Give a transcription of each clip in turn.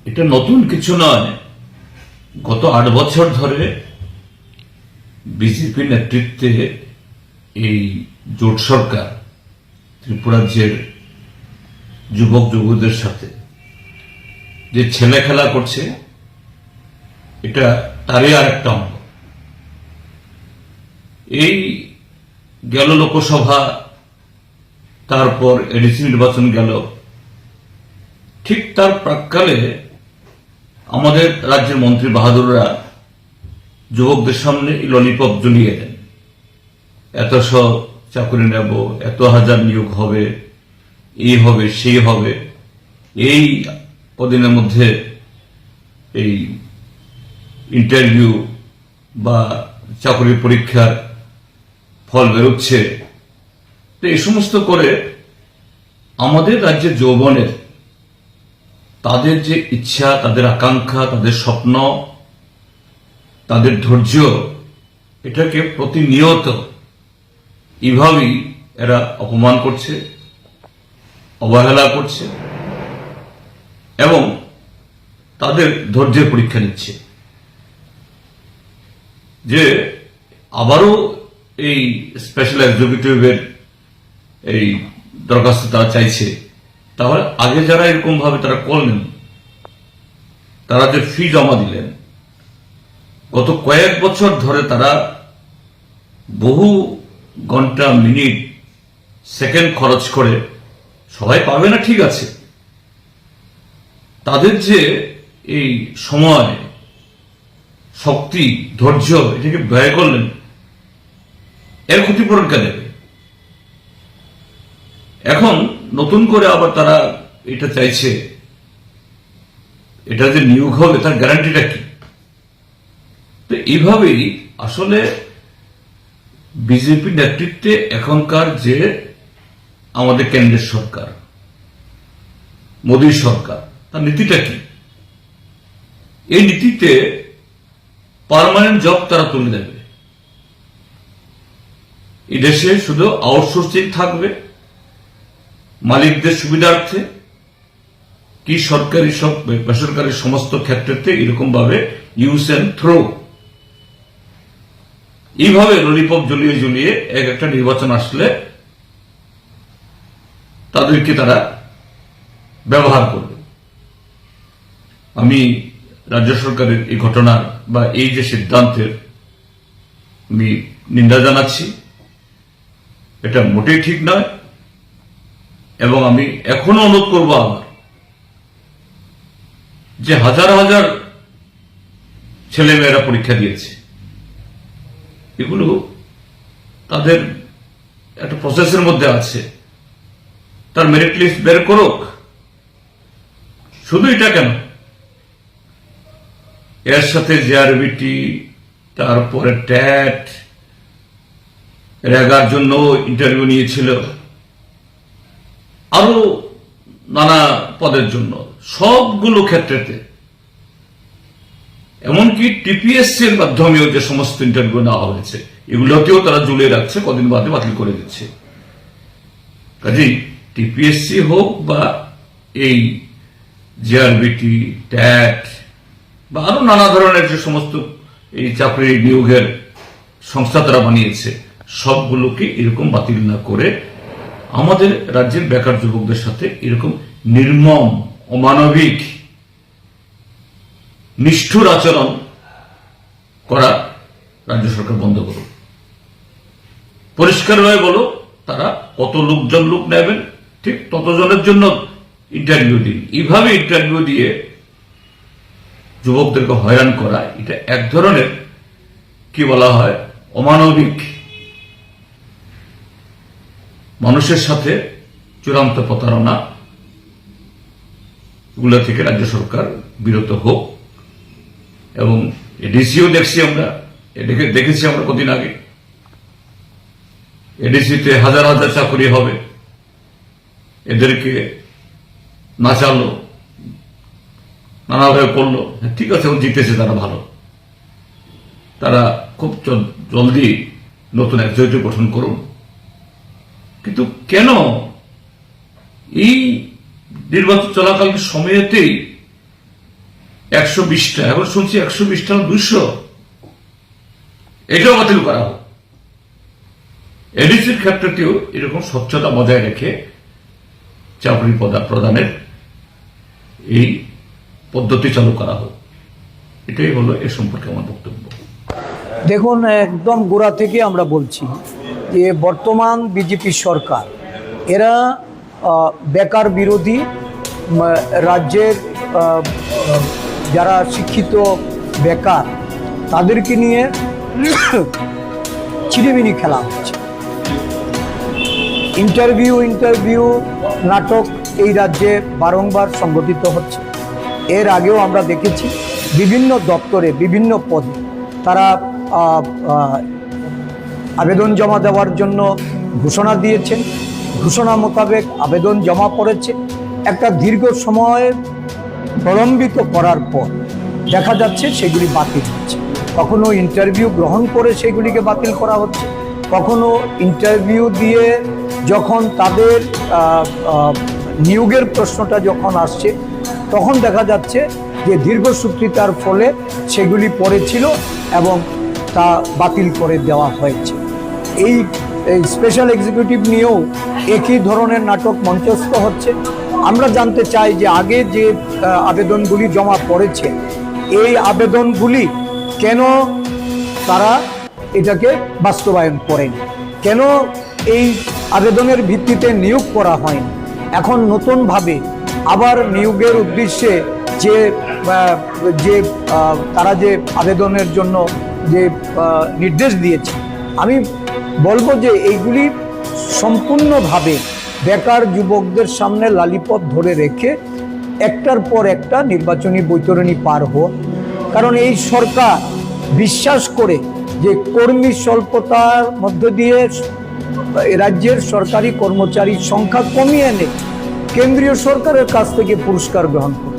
এটা নতুন কিছু নয়। গত ৮ বছর ধরে বিজেপি নেতৃত্বে এই জোট সরকার ত্রিপুরাজ্যের যুবক যুবতীদের সাথে যে ছেলে খেলা করছে, এটা তারই আর একটা অঙ্গ। এই গেল লোকসভা, তারপর এডিসি নির্বাচন গেল, ঠিক তার প্রাক্কালে আমাদের রাজ্যের মন্ত্রী বাহাদুররা যুবকদের সামনে ললিপপ ঝুলিয়ে দেন। এত সব চাকরি নেব, এত হাজার নিয়োগ হবে, এই হবে সেই হবে, এই কদিনের মধ্যে এই ইন্টারভিউ বা চাকরির পরীক্ষার ফল বেরোচ্ছে। তো এই সমস্ত করে আমাদের রাজ্যের যৌবনের তাদের যে ইচ্ছা, তাদের আকাঙ্ক্ষা, তাদের স্বপ্ন, তাদের ধৈর্য, এটাকে প্রতিনিয়ত এভাবেই এরা অপমান করছে, অবহেলা করছে এবং তাদের ধৈর্যের পরীক্ষা নিচ্ছে। যে আবারও এই স্পেশাল এক্সিকিউটিভের এই দরখাস্ত তারা চাইছে, তাহলে আগে যারা এরকম ভাবে তারা করলেন, তারা যে ফি জমা দিলেন, গত কয়েক বছর ধরে তারা বহু ঘন্টা, মিনিট, সেকেন্ড খরচ করে, সবাই পাবে না ঠিক আছে, তাদের যে এই সময়, শক্তি, ধৈর্য, এটাকে ব্যয় করলেন, এর ক্ষতিপূরণ কে দেবে? এখন নতুন করে আবার তারা এটা চাইছে, এটা যে নিয়োগ হবে তার গ্যারান্টিটা কি? তো এইভাবেই আসলে বিজেপি নেতৃত্বে এখনকার যে আমাদের কেন্দ্রের সরকার, মোদী সরকার, তার নীতিটা কি? এই নীতিতে পার্মানেন্ট জব তারা তুলে দেবে। এই দেশে শুধু আউটসোর্সিং থাকবে মালিকদের সুবিধার্থে, কি সরকারি সব বেসরকারি সমস্ত ক্ষেত্রে এরকম ভাবে ইউজ এন্ড থ্রো, এইভাবে ললিপপ জ্বলিয়ে জ্বলিয়ে এক একটা নির্বাচন আসলে তাদেরকে তারা ব্যবহার করবে। আমি রাজ্য সরকারের এই ঘটনার বা এই যে সিদ্ধান্তের আমি নিন্দা জানাচ্ছি। এটা মোটেই ঠিক নয় এবং আমি এখনো অনুরোধ করব আমার, যে হাজার হাজার ছেলে মেয়েরা পরীক্ষা দিয়েছে, এগুলো তাদের একটা প্রসেসের মধ্যে আছে, তার মেরিট লিস্ট বের করুক। শুধু এটা কেন, এর সাথে জেআরবিটি, তারপরে ট্যাট, রেগার জন্য ইন্টারভিউ নিয়েছিল, আরো নানা পদের জন্য, সবগুলো ক্ষেত্রেতে, এমনকি টিপিএসসি এর মাধ্যমেও যে সমস্ত ইন্টারভিউ নেওয়া হয়েছে, এগুলোকেও তারা ঝুলিয়ে রাখছে, কদিন বাদে বাতিল করে দিচ্ছে। কাজেই টিপিএসসি হোক বা এই জেআরবিটি, ট্যাট বা আরো নানা ধরনের যে সমস্ত এই চাকরি নিয়োগের সংস্থা তারা বানিয়েছে, সবগুলোকে এরকম বাতিল না করে আমাদের রাজ্যের বেকার যুবকদের সাথে এরকম নির্মম, অমানবিক, নিষ্ঠুর আচরণ করা রাজ্য সরকার বন্ধ করুক। পরিষ্কারভাবে বলো, তারা কত লোক নেবেন, ঠিক ততজনের জন্য ইন্টারভিউ দিন। এইভাবে ইন্টারভিউ দিয়ে যুবকদেরকে হয়রান করা, এটা এক ধরনের কি বলা হয়, অমানবিক, মানুষের সাথে চূড়ান্ত প্রতারণা। এগুলো থেকে রাজ্য সরকার বিরত হোক। এবং এডিসিও দেখছি আমরা, দেখেছি আমরা কদিন আগে, এডিসিতে হাজার হাজার চাকরি হবে, এদেরকে নাচালো, নানাভাবে করলো। ঠিক আছে, জিতেছে তারা, ভালো, তারা খুব জলদি নতুন এক্সিকিউটিভ গঠন করুন। কিন্তু কেন এই নির্বাচন চলাকালীন সময়েতেই 120টা, এখন শুনছি 120টা 200, এটাও বাতিল করা হোক। এডিসির ক্ষেত্রটিও এরকম স্বচ্ছতা বজায় রেখে চাকরি প্রদানের এই পদ্ধতি চালু করা হোক। এটাই হলো এ সম্পর্কে আমার বক্তব্য। দেখুন, একদম গোড়া থেকে আমরা বলছি যে বর্তমান বিজেপি সরকার এরা বেকার বিরোধী, রাজ্যের যারা শিক্ষিত বেকার তাদেরকে নিয়ে ছিনিমিনি খেলা হচ্ছে। ইন্টারভিউ নাটক এই রাজ্যে বারংবার সংগঠিত হচ্ছে। এর আগেও আমরা দেখেছি বিভিন্ন দপ্তরে বিভিন্ন পদে তারা আবেদন জমা দেওয়ার জন্য ঘোষণা দিয়েছেন, ঘোষণা মোতাবেক আবেদন জমা পড়েছে। একটা দীর্ঘ সময় প্রলম্বিত করার পর দেখা যাচ্ছে সেগুলি বাতিল হচ্ছে। কখনো ইন্টারভিউ গ্রহণ করে সেগুলিকে বাতিল করা হচ্ছে, কখনো ইন্টারভিউ দিয়ে যখন তাদের নিয়োগের প্রশ্নটা যখন আসছে তখন দেখা যাচ্ছে যে দীর্ঘসূত্রিতার ফলে সেগুলি পড়েছিল এবং তা বাতিল করে দেওয়া হয়েছে। এই স্পেশাল এক্সিকিউটিভ নিয়েও একই ধরনের নাটক মঞ্চস্থ হচ্ছে। আমরা জানতে চাই যে আগে যে আবেদনগুলি জমা পড়েছে এই আবেদনগুলি কেন তারা এটাকে বাস্তবায়ন করেনি, কেন এই আবেদনের ভিত্তিতে নিয়োগ করা হয়নি। এখন নতুনভাবে আবার নিয়োগের উদ্দেশ্যে যে তারা যে আবেদনের জন্য যে নির্দেশ দিয়েছে, আমি বলবো যে এইগুলি সম্পূর্ণভাবে বেকার যুবকদের সামনে লালিপথ ধরে রেখে একটার পর একটা নির্বাচনী বৈতরণী পার হওয়া। কারণ এই সরকার বিশ্বাস করে যে কর্মী স্বল্পতার মধ্য দিয়ে রাজ্যের সরকারি কর্মচারীর সংখ্যা কমিয়ে এনে কেন্দ্রীয় সরকারের কাছ থেকে পুরস্কার গ্রহণ করে।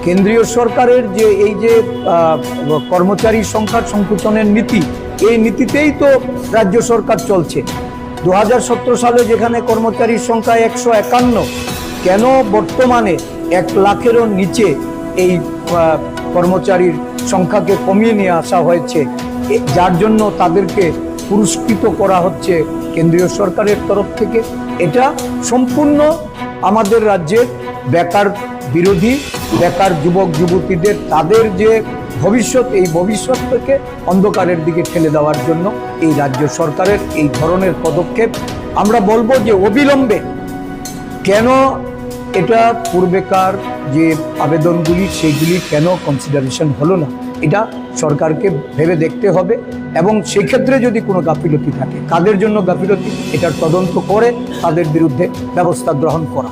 কেন্দ্রীয় সরকারের যে এই যে কর্মচারী সংখ্যার সংকুচনের নীতি, এই নীতিতেই তো রাজ্য সরকার চলছে। 2017 সালে যেখানে কর্মচারীর সংখ্যা 151, কেন বর্তমানে 1 লাখেরও নিচে এই কর্মচারীর সংখ্যাকে কমিয়ে নিয়ে আসা হয়েছে, যার জন্য তাদেরকে পুরস্কৃত করা হচ্ছে কেন্দ্রীয় সরকারের তরফ থেকে। এটা সম্পূর্ণ আমাদের রাজ্যের বেকার বিরোধী, বেকার যুবক যুবতীদের তাদের যে ভবিষ্যৎ, এই ভবিষ্যৎকে অন্ধকারের দিকে ঠেলে দেওয়ার জন্য এই রাজ্য সরকারের এই ধরনের পদক্ষেপ। আমরা বলবো যে অবিলম্বে কেন এটা পূর্বেকার যে আবেদনগুলি সেইগুলি কেন কনসিডারেশন হলো না, এটা সরকারকে ভেবে দেখতে হবে। এবং সেই ক্ষেত্রে যদি কোনো গাফিলতি থাকে, কাদের জন্য গাফিলতি, এটার তদন্ত করে তাদের বিরুদ্ধে ব্যবস্থা গ্রহণ করা।